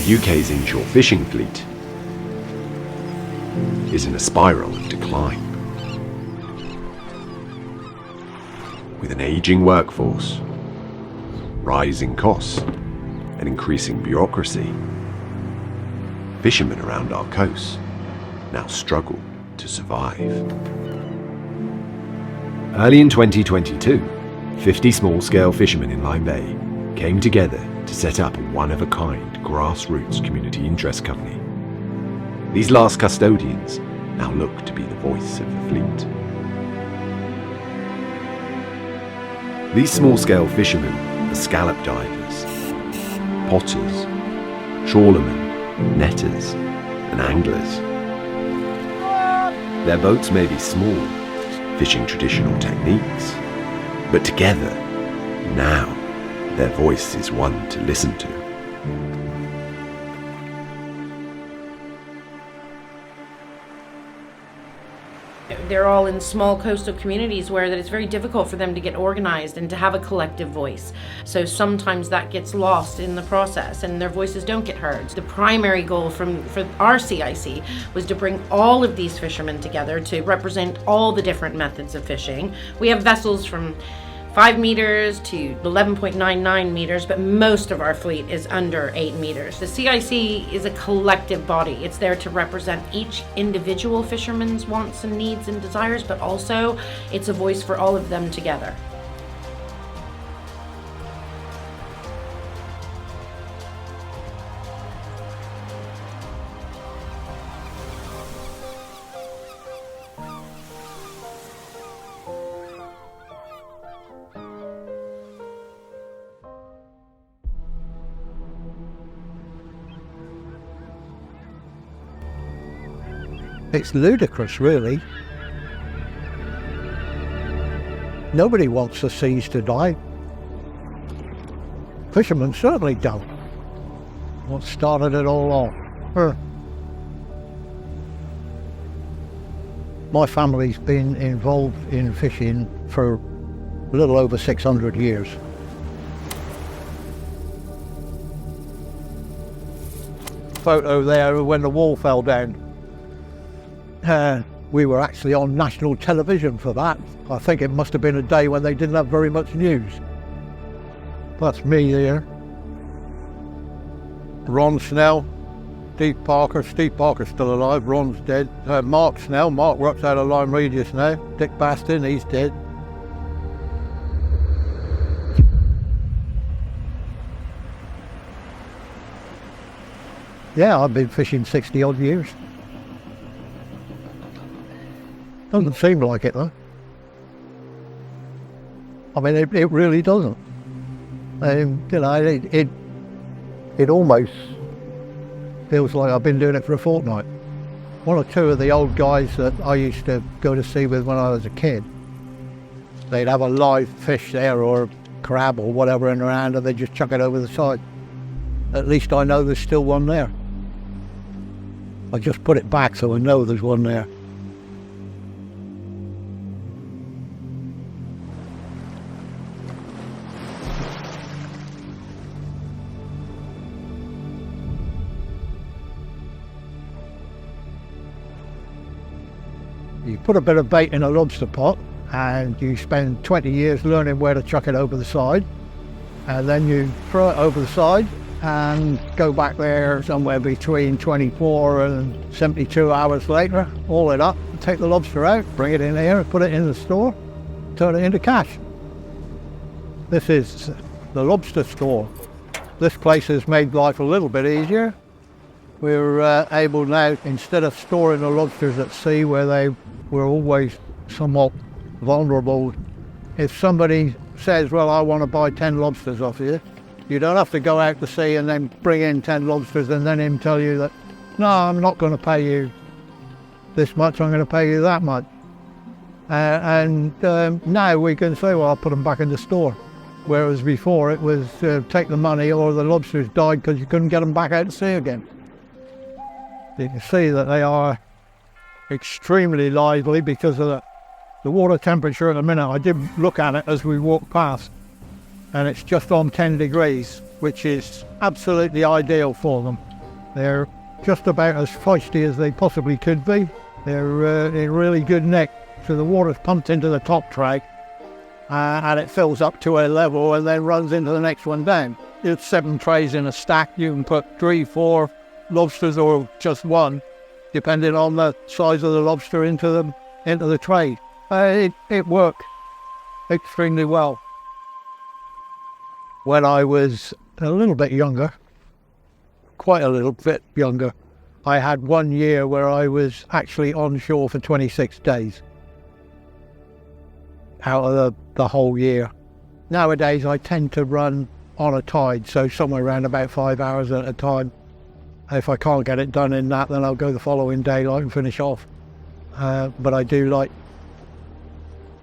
the UK's inshore fishing fleet is in a spiral of decline. With an ageing workforce, rising costs, and increasing bureaucracy, fishermen around our coasts now struggle to survive. Early in 2022, 50 small-scale fishermen in Lyme Bay came together to set up a one-of-a-kind grassroots community interest company. These Last Custodians now look to be the voice of the fleet. These small-scale fishermen are scallop divers, potters, trawlermen, netters, and anglers. Their boats may be small, fishing traditional techniques, but together, now, their voice is one to listen to. They're all in small coastal communities where that it's very difficult for them to get organized and to have a collective voice. So sometimes that gets lost in the process and their voices don't get heard. The primary goal for our CIC was to bring all of these fishermen together to represent all the different methods of fishing. We have vessels from 5 meters to 11.99 meters, but most of our fleet is under 8 meters. The CIC is a collective body. It's there to represent each individual fisherman's wants and needs and desires, but also it's a voice for all of them together. It's ludicrous, really. Nobody wants the seas to die. Fishermen certainly don't. What started it all off? My family's been involved in fishing for a little over 600 years. Photo there when the wall fell down. We were actually on national television for that. I think it must have been a day when they didn't have very much news. That's me there. Ron Snell, Steve Parker's still alive, Ron's dead. Mark Snell, Mark works out of Lyme Regis now. Dick Baston, he's dead. Yeah, I've been fishing 60 odd years. Doesn't seem like it though. I mean, it really doesn't. It almost feels like I've been doing it for a fortnight. One or two of the old guys that I used to go to sea with when I was a kid, they'd have a live fish there or a crab or whatever in their hand and they'd just chuck it over the side. At least I know there's still one there. I just put it back so I know there's one there. You put a bit of bait in a lobster pot and you spend 20 years learning where to chuck it over the side, and then you throw it over the side and go back there somewhere between 24 and 72 hours later, haul it up, take the lobster out, bring it in here and put it in the store, turn it into cash. This is the lobster store. This place has made life a little bit easier. We're able now, instead of storing the lobsters at sea where they were always somewhat vulnerable, if somebody says, well, I want to buy 10 lobsters off you, you don't have to go out to sea and then bring in 10 lobsters and then him tell you that, no, I'm not going to pay you this much, I'm going to pay you that much. Now we can say, well, I'll put them back in the store. Whereas before it was take the money or the lobsters died because you couldn't get them back out to sea again. You can see that they are extremely lively because of the water temperature at the minute. I did look at it as we walked past and it's just on 10 degrees, which is absolutely ideal for them. They're just about as feisty as they possibly could be. They're in really good nick. So the water's pumped into the top tray and it fills up to a level and then runs into the next one down. It's 7 trays in a stack. You can put 3, 4 lobsters or just one, depending on the size of the lobster into the tray. It worked extremely well. When I was a little bit younger, quite a little bit younger, I had 1 year where I was actually on shore for 26 days out of the whole year. Nowadays I tend to run on a tide, so somewhere around about 5 hours at a time. If I can't get it done in that, then I'll go the following day and finish off. But I do like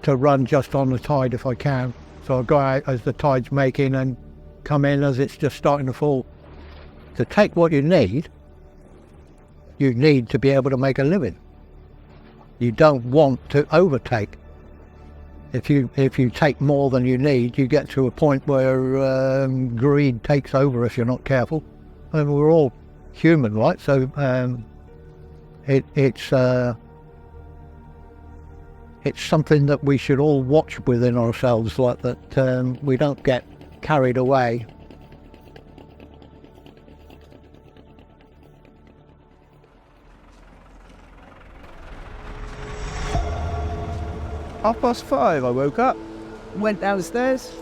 to run just on the tide if I can. So I'll go out as the tide's making and come in as it's just starting to fall. To take what you need to be able to make a living. You don't want to overtake. If you take more than you need, you get to a point where greed takes over if you're not careful. And we're all human, right? So it's something that we should all watch within ourselves, like that we don't get carried away. Half past 5 I woke up, went downstairs,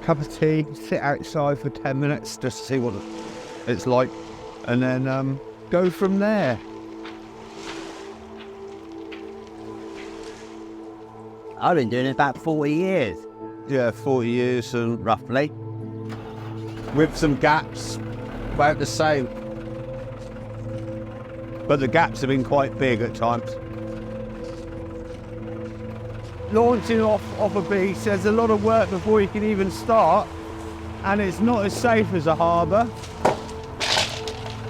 cup of tea, sit outside for 10 minutes just to see what it's like, and then go from there. I've been doing it about 40 years. Yeah, 40 years and Roughly. with some gaps, about the same. But the gaps have been quite big at times. Launching off a beach, there's a lot of work before you can even start, and it's not as safe as a harbour.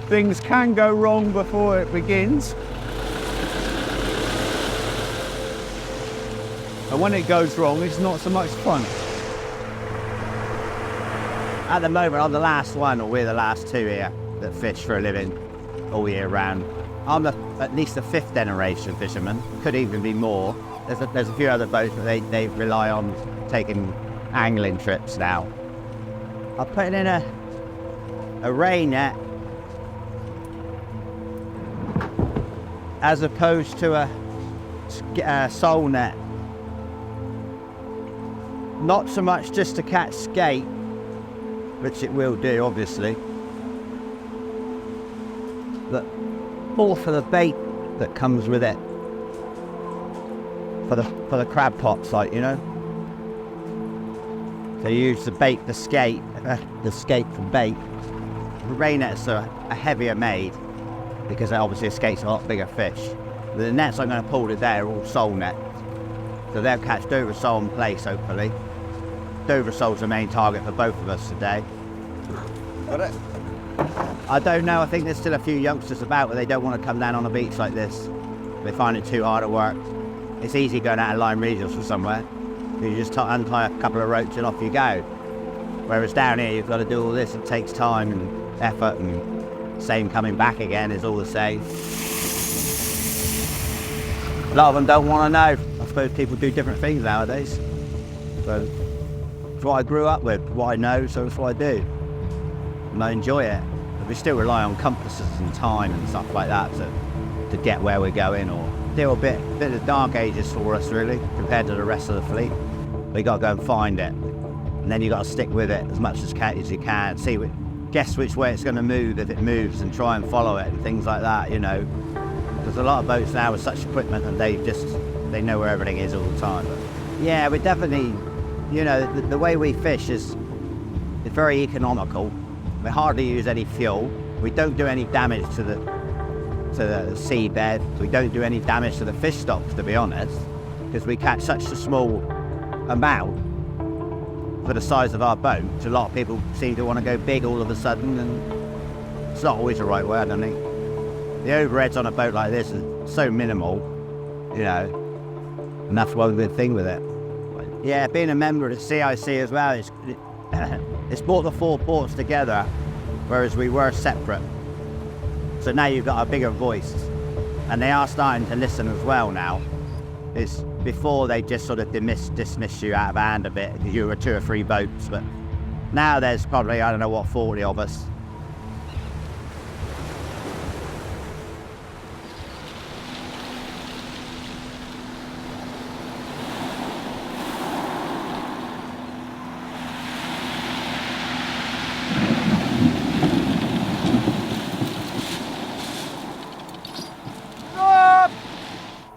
Things can go wrong before it begins. And when it goes wrong, it's not so much fun. At the moment, I'm the last one, or we're the last two here that fish for a living all year round. I'm at least the 5th generation fisherman, could even be more. There's a few other boats, but they rely on taking angling trips now. I'm putting in a ray net as opposed to a sole net. Not so much just to catch skate, which it will do obviously, but more for the bait that comes with it. For the crab pots, like, you know. So you use the bait, the skate for bait. The ray nets are heavier made because obviously a skate's a lot bigger fish. The nets I'm going to pull today are all sole nets, so they'll catch Dover sole in place hopefully. Dover sole's the main target for both of us today. Got it? I don't know. I think there's still a few youngsters about, but they don't want to come down on a beach like this. They find it too hard to work. It's easy going out of Lyme Regis or somewhere. You just untie a couple of ropes and off you go. Whereas down here, you've got to do all this. It takes time and effort, and same coming back again is all the same. A lot of them don't want to know. I suppose people do different things nowadays. So it's what I grew up with, what I know, so it's what I do. And I enjoy it. But we still rely on compasses and time and stuff like that to get where we're going, or still a bit of dark ages for us really, compared to the rest of the fleet. We got to go and find it, and then you got to stick with it as much as you can. Guess which way it's going to move if it moves, and try and follow it and things like that. You know, there's a lot of boats now with such equipment, and they know where everything is all the time. But yeah, we definitely, you know, the way we fish is very economical. We hardly use any fuel. We don't do any damage to the seabed. We don't do any damage to the fish stocks, to be honest, because we catch such a small amount for the size of our boat. A lot of people seem to want to go big all of a sudden, and it's not always the right way, I don't think. The overheads on a boat like this is so minimal, you know, and that's one good thing with it. Yeah, being a member of the CIC as well, it's brought the 4 ports together, whereas we were separate. So now you've got a bigger voice, and they are starting to listen as well now. It's before they just sort of dismiss you out of hand a bit because you were 2 or 3 boats, but now there's probably, I don't know what, 40 of us.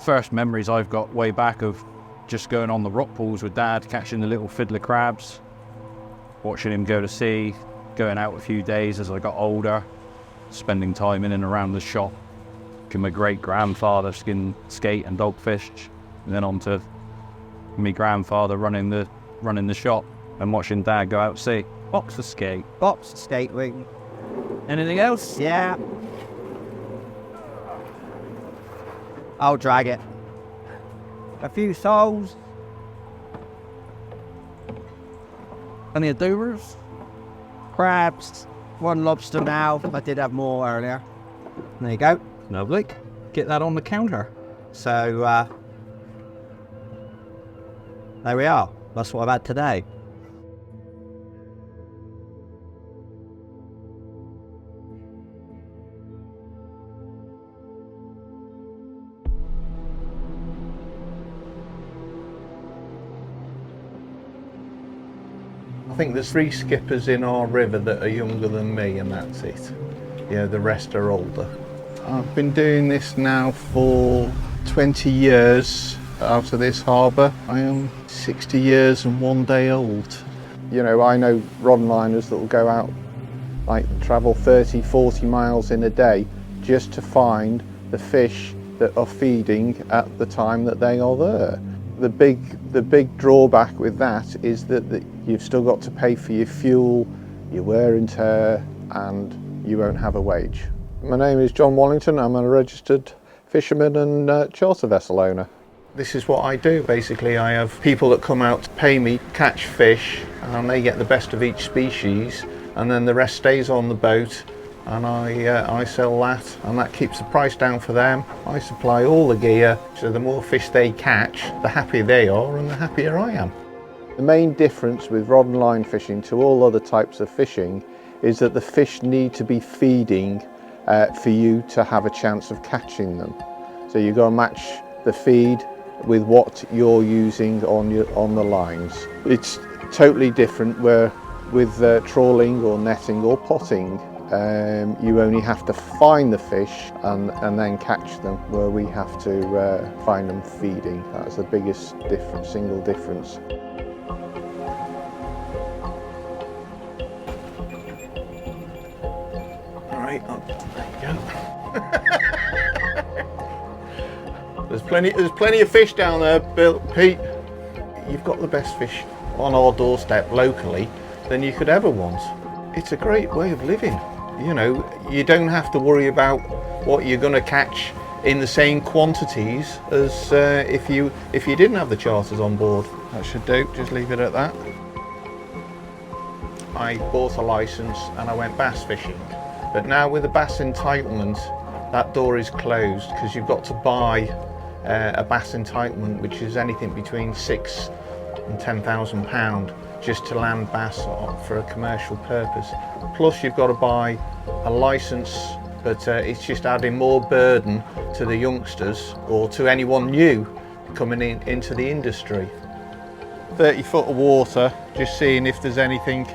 First memories I've got way back of just going on the rock pools with Dad, catching the little fiddler crabs, watching him go to sea, going out a few days as I got older, spending time in and around the shop, watching my great-grandfather skin skate and dogfish, and then on to my grandfather running the shop and watching Dad go out to sea. Box the skate. Box, skate ring. Anything else? Yeah. I'll drag it. A few soles. Any adobers? Crabs. 1 lobster now. I did have more earlier. There you go. Lovely. Get that on the counter. So, there we are. That's what I've had today. I think there's 3 skippers in our river that are younger than me, and that's it. Yeah, the rest are older. I've been doing this now for 20 years out of this harbour. I am 60 years and 1 day old. You know, I know rod liners that will go out, like travel 30, 40 miles in a day just to find the fish that are feeding at the time that they are there. The big drawback with that is that you've still got to pay for your fuel, your wear and tear, and you won't have a wage. My name is John Wallington. I'm a registered fisherman and charter vessel owner. This is what I do basically. I have people that come out to pay me, catch fish, and they get the best of each species, and then the rest stays on the boat, and I sell that, and that keeps the price down for them. I supply all the gear, so the more fish they catch, the happier they are and the happier I am. The main difference with rod and line fishing to all other types of fishing is that the fish need to be feeding for you to have a chance of catching them. So you've got to match the feed with what you're using on the lines. It's totally different where with trawling or netting or potting, you only have to find the fish and then catch them, where we have to find them feeding. That's the biggest single difference. All right, there you go. There's plenty of fish down there, Pete. You've got the best fish on our doorstep locally than you could ever want. It's a great way of living. You know, you don't have to worry about what you're going to catch in the same quantities as if you didn't have the charters on board. That should do, just leave it at that. I bought a licence and I went bass fishing, but now with the bass entitlement, that door is closed because you've got to buy a bass entitlement, which is anything between £6,000 and £10,000 just to land bass for a commercial purpose. Plus you've got to buy a licence, but it's just adding more burden to the youngsters or to anyone new coming into the industry. 30 foot of water, just seeing if there's anything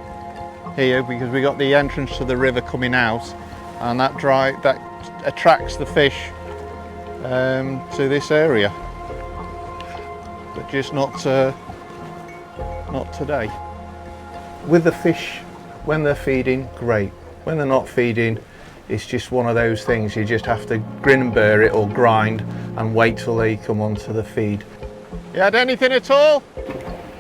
here, because we got the entrance to the river coming out, and that attracts the fish to this area, but just not today. With the fish, when they're feeding, great. When they're not feeding, it's just one of those things. You just have to grin and bear it or grind and wait till they come onto the feed. You had anything at all?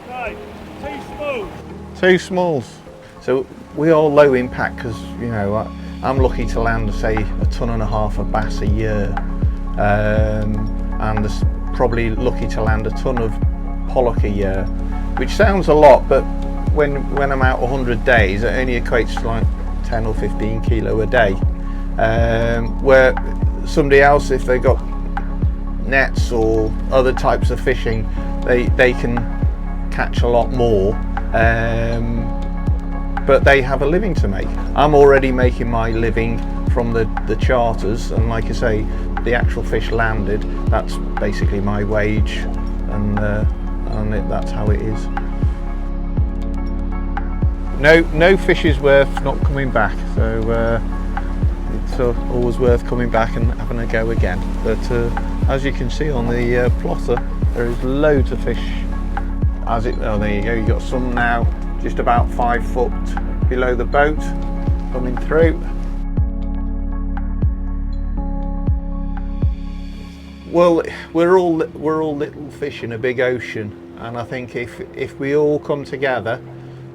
No, 2 smalls. 2 smalls. So we are low impact because, you know, I'm lucky to land, say, 1.5 tons of bass a year, and there's probably lucky to land 1 ton of pollock a year, which sounds a lot, but when I'm out 100 days, it only equates to like 10 or 15 kilo a day. Where somebody else, if they got nets or other types of fishing, they can catch a lot more, but they have a living to make. I'm already making my living from the charters, and like I say, the actual fish landed, that's basically my wage, and that's how it is. No fish is worth not coming back, so it's always worth coming back and having a go again. But as you can see on the plotter, there is loads of fish. Oh, there you go, you've got some now just about 5 foot below the boat coming through. Well, we're all little fish in a big ocean, and I think if we all come together,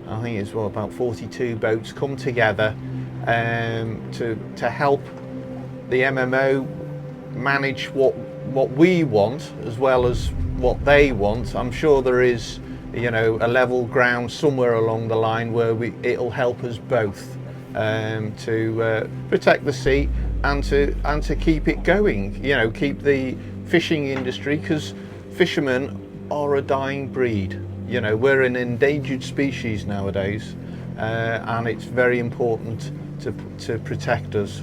I think it's about 42 boats come together to help the MMO manage what we want as well as what they want. I'm sure there is, you know, a level ground somewhere along the line where it'll help us both to protect the sea and to keep it going. You know, keep the fishing industry, because fishermen are a dying breed. You know, we're an endangered species nowadays, and it's very important to protect us.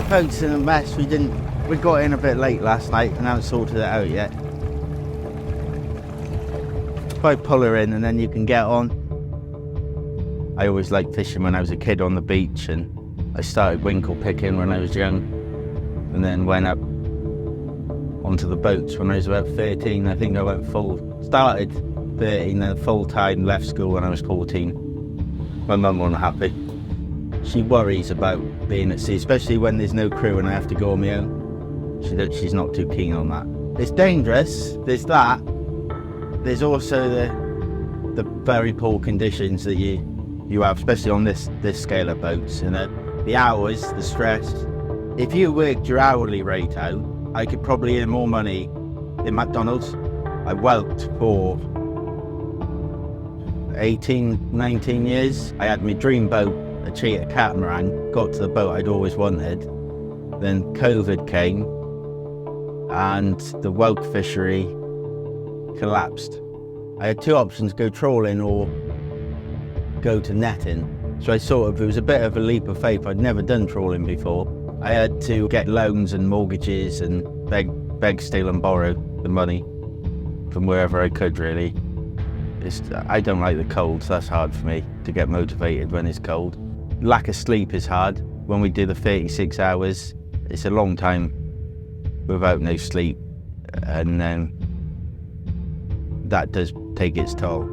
Boat's in a mess. We got in a bit late last night and haven't sorted it out yet. If I pull her in and then you can get on. I always liked fishing when I was a kid on the beach, and I started winkle picking when I was young, and then went up onto the boats when I was about 13. I think I went started 13, then full time, left school when I was 14. My mum wasn't happy. She worries about being at sea, especially when there's no crew and I have to go on my own. She's not too keen on that. It's dangerous, there's that. There's also the very poor conditions that you have, especially on this scale of boats. You know, the hours, the stress. If you worked your hourly rate out, I could probably earn more money in McDonald's. I whelked for 18, 19 years. I had my dream boat, a cheetah catamaran, got to the boat I'd always wanted. Then COVID came and the whelk fishery collapsed. I had two options, go trawling or go to netting. So it was a bit of a leap of faith. I'd never done trawling before. I had to get loans and mortgages and beg, steal and borrow the money from wherever I could, really. I don't like the cold, so that's hard for me to get motivated when it's cold. Lack of sleep is hard. When we do the 36 hours, it's a long time without no sleep, and that does take its toll.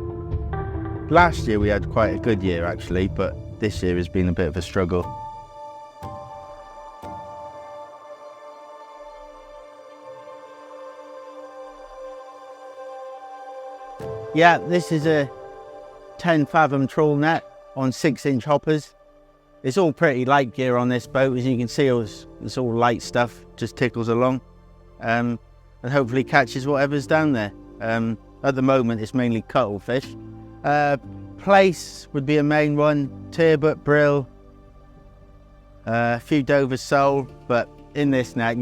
Last year we had quite a good year actually, but this year has been a bit of a struggle. Yeah, this is a 10 fathom trawl net on 6-inch hoppers. It's all pretty light gear on this boat. As you can see, it's all light stuff, just tickles along, and hopefully catches whatever's down there. At the moment it's mainly cuttlefish. Place would be a main one, turbot, brill, a few Dover sole, but in this net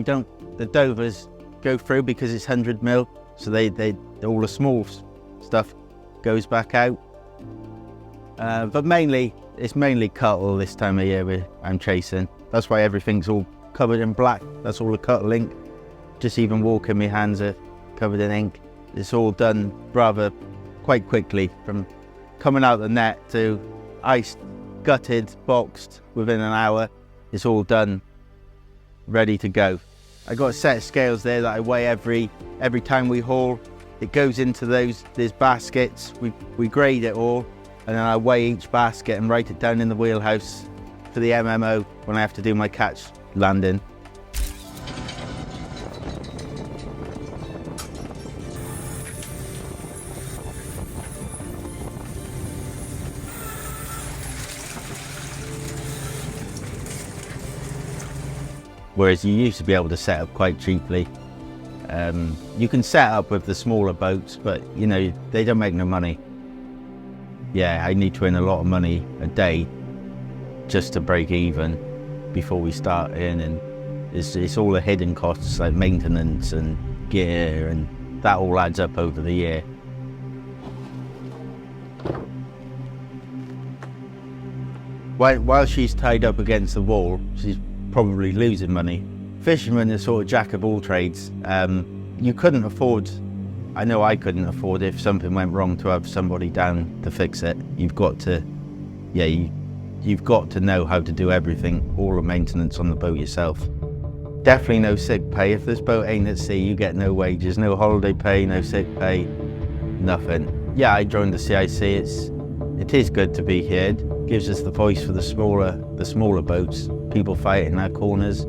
the Dovers go through because it's 100mm, so all the small stuff goes back out. But it's mainly cuttle this time of year I'm chasing. That's why everything's all covered in black. That's all the cuttle ink. Just even walking, my hands are covered in ink. It's all done rather quite quickly, from coming out the net to iced, gutted, boxed within an hour. It's all done, ready to go. I got a set of scales there that I weigh every time we haul. It goes into these baskets. We grade it all, and then I weigh each basket and write it down in the wheelhouse for the MMO when I have to do my catch landing. Whereas you used to be able to set up quite cheaply. You can set up with the smaller boats, but you know, they don't make no money. yeah, I need to earn a lot of money a day just to break even before we start earning. It's all the hidden costs like maintenance and gear, and that all adds up over the year. While she's tied up against the wall, she's probably losing money. Fishermen are sort of jack of all trades. You couldn't afford, I know I couldn't afford if something went wrong to have somebody down to fix it. You've got to, yeah, you've got to know how to do everything, all the maintenance on the boat yourself. Definitely no sick pay. If this boat ain't at sea, you get no wages, no holiday pay, no sick pay, nothing. Yeah, I joined the CIC. It is good to be here. It gives us the voice for the smaller boats. People fighting our corners,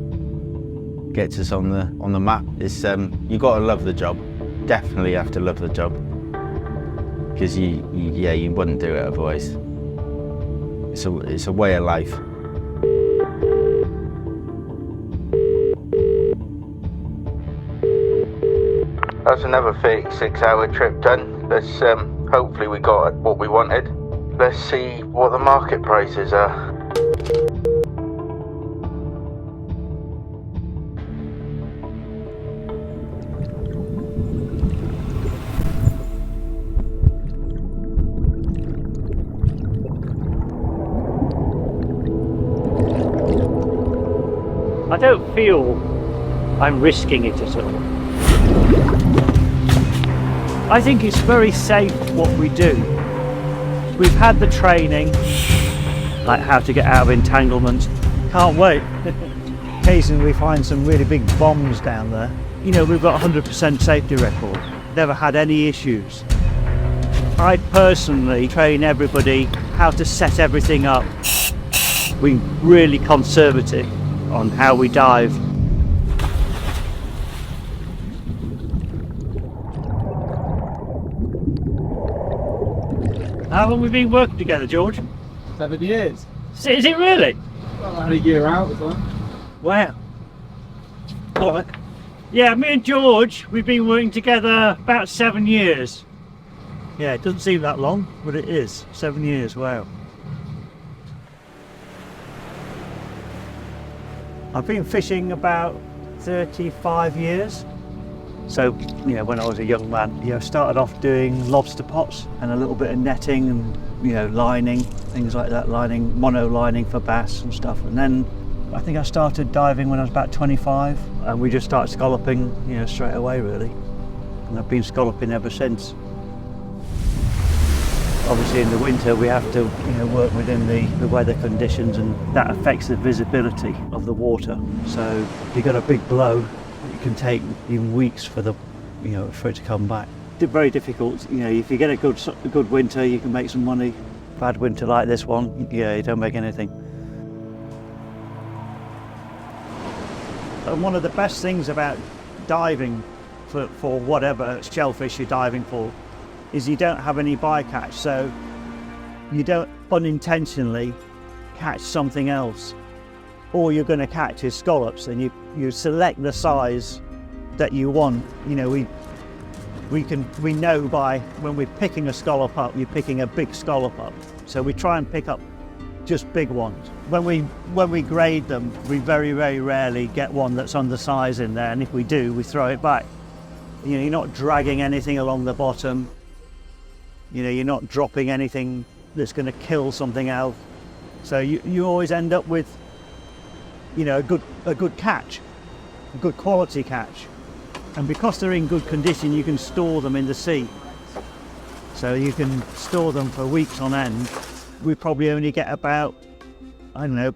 gets us on the map. It's you got to love the job. Definitely have to love the job, because you wouldn't do it otherwise. It's a way of life. That's another 36-hour trip done. Let's hopefully we got what we wanted. Let's see what the market prices are. I don't feel I'm risking it at all. I think it's very safe what we do. We've had the training, like how to get out of entanglements. Can't wait. Occasionally we find some really big bombs down there. You know, we've got 100% safety record. Never had any issues. I personally train everybody how to set everything up. We're really conservative on how we dive. How long have we been working together, George? 7 years. Is it really? Well, I had a year out as well. Wow. What? Yeah, me and George, we've been working together about 7 years. Yeah, it doesn't seem that long, but it is. 7 years, wow. I've been fishing about 35 years. So, you know, when I was a young man, you know, started off doing lobster pots and a little bit of netting and, you know, lining, things like that, lining, mono lining for bass and stuff. And then I think I started diving when I was about 25, and we just started scalloping, you know, straight away really. And I've been scalloping ever since. Obviously in the winter we have to, you know, work within the weather conditions, and that affects the visibility of the water. So if you've got a big blow, it can take even weeks for the, you know, for it to come back. It's very difficult. You know, if you get a good winter, you can make some money. Bad winter like this one, yeah, you don't make anything. And one of the best things about diving for whatever shellfish you're diving for is you don't have any bycatch, so you don't unintentionally catch something else. All you're going to catch is scallops, and you select the size that you want. You know, we know by when we're picking a scallop up, you're picking a big scallop up. So we try and pick up just big ones. When we grade them, we very, very rarely get one that's undersized in there, and if we do, we throw it back. You know, you're not dragging anything along the bottom. You know, you're not dropping anything that's going to kill something else. So you always end up with, you know, a good catch, a good quality catch. And because they're in good condition, you can store them in the sea. So you can store them for weeks on end. We probably only get about, I don't know,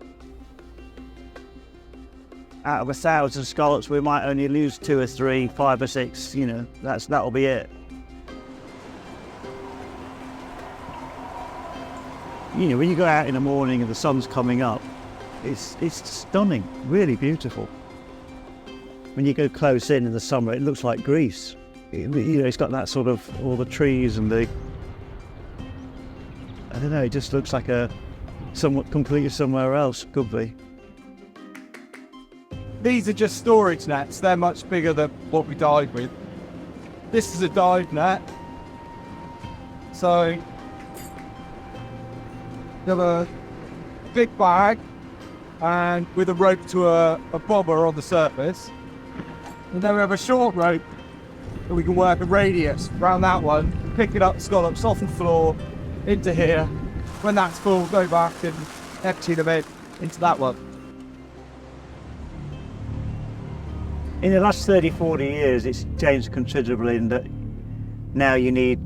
out of 1,000 scallops, we might only lose 2 or 3, 5 or 6, you know, that'll be it. You know, when you go out in the morning and the sun's coming up, it's stunning, really beautiful. When you go close in the summer, it looks like Greece. You know, it's got that sort of, all the trees and the, I don't know, it just looks like somewhat completely somewhere else, could be. These are just storage nets. They're much bigger than what we dive with. This is a dive net. So You have a big bag and with a rope to a bobber on the surface. And then we have a short rope that we can work a radius around that one, pick it up, scallops off the floor, into here. When that's full, go back and empty them into that one. In the last 30, 40 years, it's changed considerably in that now you need,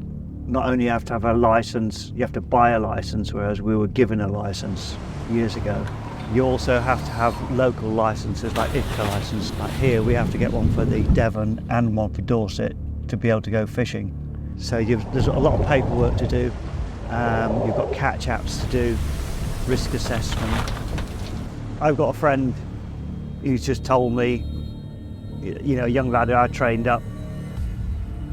not only have to have a license, you have to buy a license, whereas we were given a license years ago. You also have to have local licenses, like IFCA license. Like here, we have to get one for the Devon and one for Dorset to be able to go fishing. So there's a lot of paperwork to do. You've got catch apps to do, risk assessment. I've got a friend who's just told me, you know, a young lad who I trained up,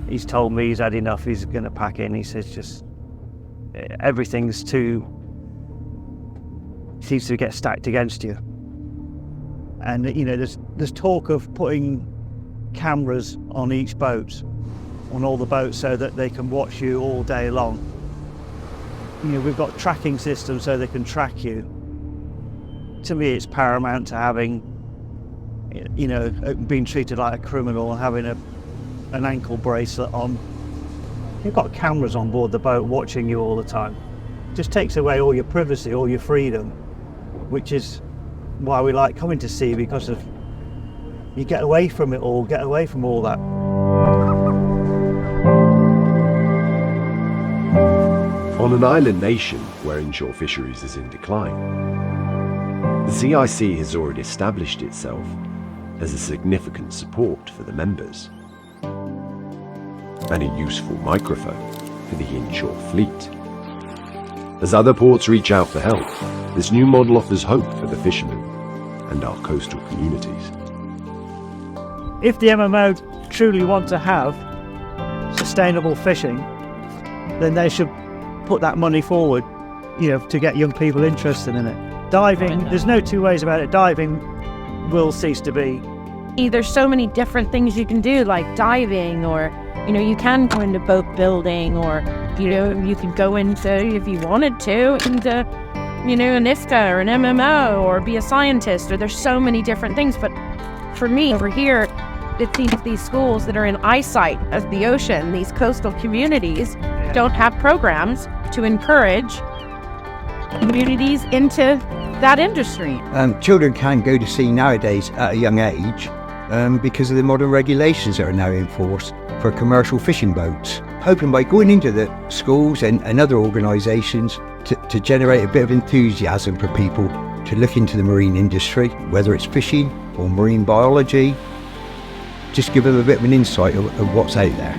he's told me he's had enough, he's going to pack in. He says just everything's seems to get stacked against you. And you know, there's talk of putting cameras on each boat, on all the boats, so that they can watch you all day long. You know, we've got tracking systems so they can track you. To me, it's paramount to having, you know, being treated like a criminal and having an ankle bracelet on. You've got cameras on board the boat watching you all the time. It just takes away all your privacy, all your freedom, which is why we like coming to sea, because of you get away from it all, get away from all that. On an island nation where inshore fisheries is in decline, the CIC has already established itself as a significant support for the members and a useful microphone for the inshore fleet. As other ports reach out for help, this new model offers hope for the fishermen and our coastal communities. If the MMO truly want to have sustainable fishing, then they should put that money forward, you know, to get young people interested in it. Diving, there's no two ways about it. Diving will cease to be. There's so many different things you can do, like diving, or, you know, you can go into boat building, or, you know, you could go into, if you wanted to, into, you know, an IFCA or an MMO, or be a scientist, or there's so many different things. But for me over here, it seems these schools that are in eyesight of the ocean, these coastal communities, don't have programs to encourage communities into that industry. Children can't go to sea nowadays at a young age because of the modern regulations that are now in force for commercial fishing boats. Hoping by going into the schools and other organisations to generate a bit of enthusiasm for people to look into the marine industry, whether it's fishing or marine biology, just give them a bit of an insight of what's out there.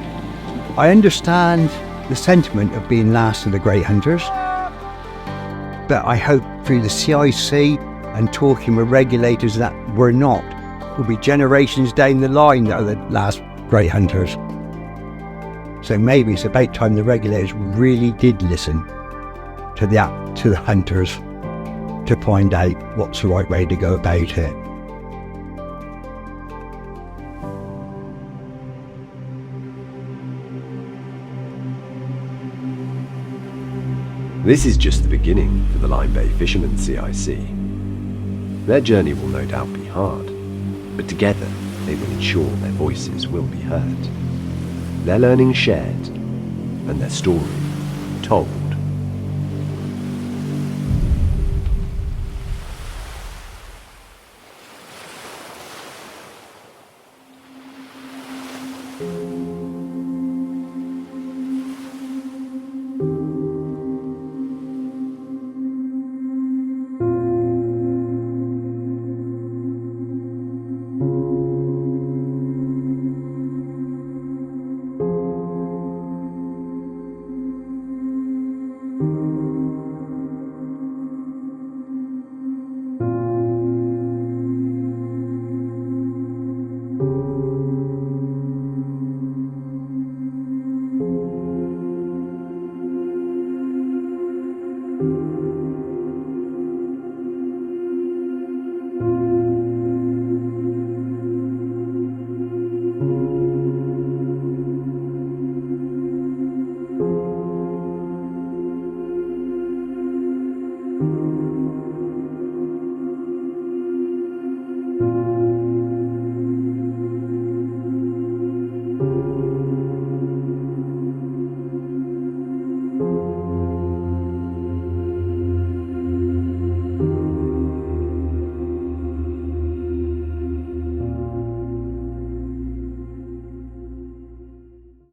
I understand the sentiment of being last of the great hunters, but I hope through the CIC and talking with regulators that we're not, will be generations down the line that are the last great hunters. So maybe it's about time the regulators really did listen to the hunters to find out what's the right way to go about it. This is just the beginning for the Lyme Bay Fishermen CIC. Their journey will no doubt be hard, but together they will ensure their voices will be heard, their learning shared, and their story told.